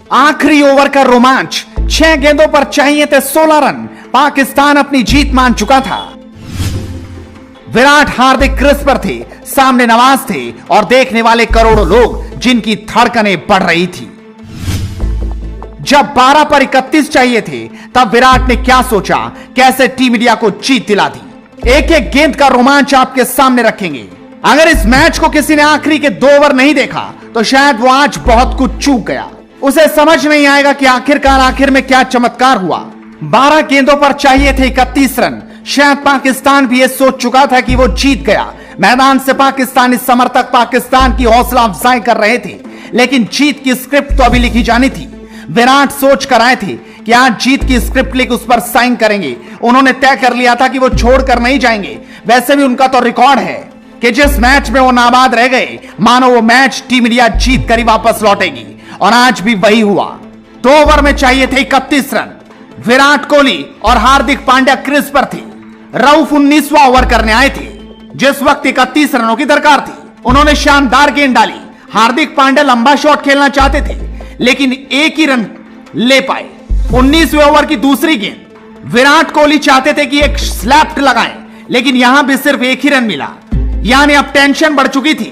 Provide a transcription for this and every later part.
आखिरी ओवर का रोमांच, 6 गेंदों पर चाहिए थे 16 रन। पाकिस्तान अपनी जीत मान चुका था। विराट हार्दिक क्रीज पर थे, सामने नवाज थे और देखने वाले करोड़ों लोग जिनकी धड़कनें बढ़ रही थी। जब 12 पर 31 चाहिए थे तब विराट ने क्या सोचा, कैसे टीम इंडिया को जीत दिला दी। एक एक गेंद का रोमांच आपके सामने रखेंगे। अगर इस मैच को किसी ने आखिरी के 2 ओवर नहीं देखा तो शायद वो आज बहुत कुछ चूक गया। उसे समझ नहीं आएगा कि आखिरकार आखिर में क्या चमत्कार हुआ। 12 गेंदों पर चाहिए थे 31 रन। शायद पाकिस्तान भी ये सोच चुका था कि वो जीत गया। मैदान से पाकिस्तानी समर्थक पाकिस्तान की हौसला अफजाई कर रहे थे, लेकिन जीत की स्क्रिप्ट तो अभी लिखी जानी थी। विराट सोच कर आए थे कि आज जीत की स्क्रिप्ट लिख उस पर साइन करेंगे। उन्होंने तय कर लिया था कि वो छोड़कर नहीं जाएंगे। वैसे भी उनका तो रिकॉर्ड है कि जिस मैच में वो नाबाद रह गए, मानो वो मैच टीम इंडिया जीत कर ही वापस लौटेगी, और आज भी वही हुआ। 2 ओवर में चाहिए थे 31 रन। विराट कोहली और हार्दिक पांड्या क्रीज पर थे। रऊफ 19वां ओवर करने आए थे, जिस वक्त 31 रनों की दरकार थी। उन्होंने शानदार गेंद डाली। हार्दिक पांड्या लंबा शॉट खेलना चाहते थे, लेकिन एक ही रन ले पाए। 19वें ओवर की दूसरी गेंद विराट कोहली चाहते थे कि एक स्लैप लगाएं, लेकिन यहां भी सिर्फ एक ही रन मिला। यानी अब टेंशन बढ़ चुकी थी।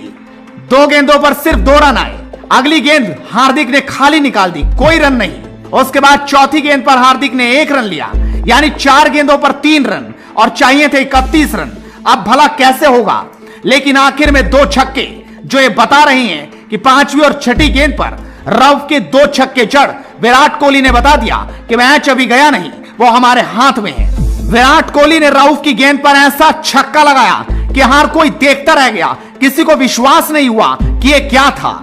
2 गेंदों पर सिर्फ 2 रन आए। अगली गेंद हार्दिक ने खाली निकाल दी, कोई रन नहीं। उसके बाद चौथी गेंद पर हार्दिक ने 1 रन लिया, यानी 4 गेंदों पर 3 रन और चाहिए थे 31 रन। अब भला कैसे होगा, लेकिन आखिर में 2 छक्के जो ये बता रही हैं कि 5वीं और 6ठी गेंद पर रऊफ के 2 छक्के जड़ विराट कोहली ने बता दिया कि मैच अभी गया नहीं, वो हमारे हाथ में है। विराट कोहली ने रऊफ की गेंद पर ऐसा छक्का लगाया कि हर कोई देखता रह गया। किसी को विश्वास नहीं हुआ कि ये क्या था।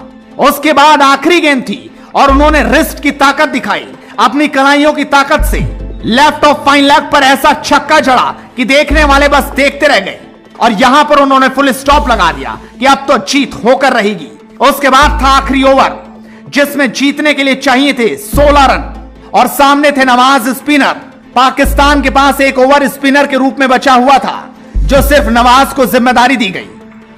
उसके बाद आखिरी गेंद थी और उन्होंने रिस्ट की ताकत दिखाई, अपनी कलाइयों की ताकत से लेफ्ट ऑफ फाइन लेग पर ऐसा छक्का जड़ा कि देखने वाले बस देखते रह गए। और यहां पर उन्होंने फुल स्टॉप लगा दिया कि अब तो जीत होकर रहेगी। उसके बाद था आखिरी ओवर, जिसमें जीतने के लिए चाहिए थे 16 रन और सामने थे नवाज स्पिनर। पाकिस्तान के पास एक ओवर स्पिनर के रूप में बचा हुआ था, जो सिर्फ नवाज को जिम्मेदारी दी गई।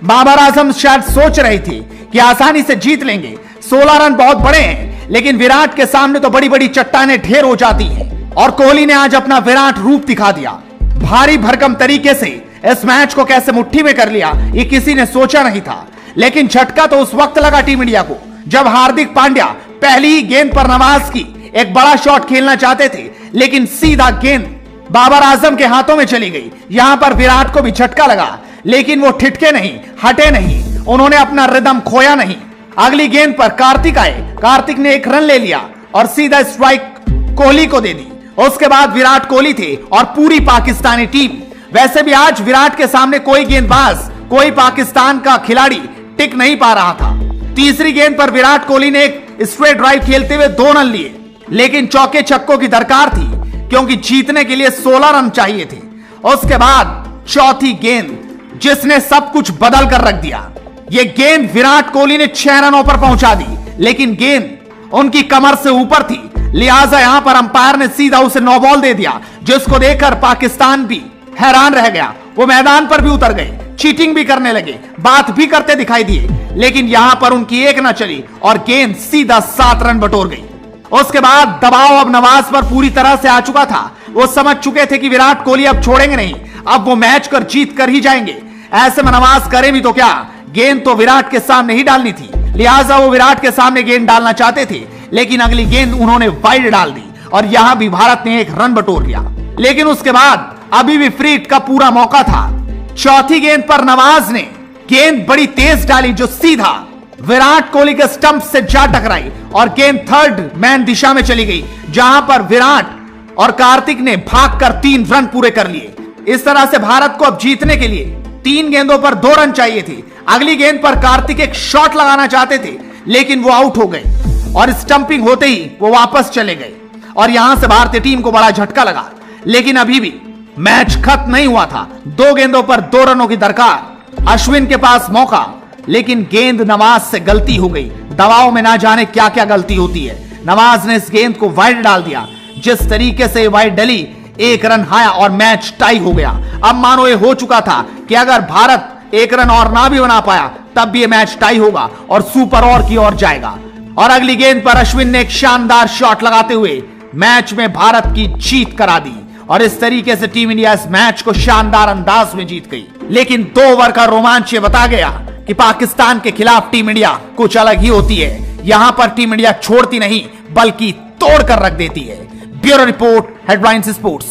बाबर आजम शायद सोच रहे थे कि आसानी से जीत लेंगे। 16 रन बहुत बड़े हैं, लेकिन विराट के सामने तो बड़ी बड़ी चट्टानें ढेर हो जाती हैं। और कोहली ने आज अपना विराट रूप दिखा दिया। भारी भरकम तरीके से इस मैच को कैसे मुट्ठी में कर लिया, ये किसी ने सोचा नहीं था। लेकिन झटका तो उस वक्त लगा टीम इंडिया को जब हार्दिक पांड्या पहली ही गेंद पर नवाज की एक बड़ा शॉट खेलना चाहते थे, लेकिन सीधा गेंद बाबर आजम के हाथों में चली गई। यहां पर विराट को भी झटका लगा, लेकिन वो ठिठके नहीं, हटे नहीं, उन्होंने अपना रिदम खोया नहीं। अगली गेंद पर कार्तिक आए। कार्तिक ने 1 रन ले लिया और सीधा स्ट्राइक कोहली को दे दी। उसके बाद विराट कोहली थे और पूरी पाकिस्तानी टीम। वैसे भी आज विराट के सामने कोई गेंदबाज, कोई पाकिस्तान का खिलाड़ी टिक नहीं पा रहा था। तीसरी गेंद पर विराट कोहली ने एक स्ट्रेट ड्राइव खेलते हुए 2 रन लिए, लेकिन चौके छक्कों की दरकार थी क्योंकि जीतने के लिए 16 रन चाहिए थे। उसके बाद चौथी गेंद, जिसने सब कुछ बदल कर रख दिया। यह गेंद विराट कोहली ने 6 रनों पर पहुंचा दी, लेकिन गेंद उनकी कमर से ऊपर थी, लिहाजा यहां पर अंपायर ने सीधा उसे 9 बॉल दे दिया, जिसको देखकर पाकिस्तान भी हैरान रह गया। वो मैदान पर भी उतर गए, चीटिंग भी करने लगे, बात भी करते दिखाई दिए, लेकिन यहां पर उनकी एक न चली और गेंद सीधा 7 रन बटोर गई। उसके बाद दबाव अब नवाज पर पूरी तरह से आ चुका था। वो समझ चुके थे कि विराट कोहली अब छोड़ेंगे नहीं, अब वो मैच कर जीत कर ही जाएंगे। ऐसे में नवाज करे भी तो क्या, गेंद तो विराट के सामने ही डालनी थी, लिहाजा वो विराट के सामने गेंद डालना चाहते थे, लेकिन अगली गेंद उन्होंने वाइड डाल दी और यहां भी भारत ने 1 रन बटोर लिया। लेकिन उसके बाद अभी भी फ्री हिट का पूरा मौका था। चौथी गेंद पर नवाज ने गेंद बड़ी तेज डाली, जो सीधा विराट कोहली के स्टंप से जा टकराई और गेंद थर्ड मैन दिशा में चली गई, जहां पर विराट और कार्तिक ने भागकर 3 रन पूरे कर लिए। इस तरह से भारत को अब जीतने के लिए 3 गेंदों पर 2 रन चाहिए थे। अगली गेंद पर कार्तिक एक शॉट लगाना चाहते थे, लेकिन वो आउट हो गए और स्टंपिंग होते ही वो वापस चले गए और यहां से भारतीय टीम को बड़ा झटका लगा। लेकिन अभी भी मैच खत्म नहीं हुआ था। 2 गेंदों पर 2 रनों की दरकार, अश्विन के पास मौका, लेकिन गेंद नवाज से गलती हो गई। दबाव में ना जाने क्या क्या गलती होती है। नवाज ने इस गेंद को वाइड डाल दिया। जिस तरीके से वाइड डली, 1 रन आया और मैच टाई हो गया। अब मानो ये हो चुका था कि अगर भारत 1 रन और ना भी बना पाया, तब भी ये मैच टाई होगा और सुपर ओवर की ओर जाएगा। और अगली गेंद पर अश्विन ने एक शानदार शॉट लगाते हुए मैच में भारत की जीत करा दी और इस तरीके से टीम इंडिया इस मैच को शानदार अंदाज में जीत गई। लेकिन 2 ओवर का रोमांच ये बता गया कि पाकिस्तान के खिलाफ टीम इंडिया कुछ अलग ही होती है। यहां पर टीम इंडिया छोड़ती नहीं बल्कि तोड़कर रख देती है। Bureau report, headlines sports.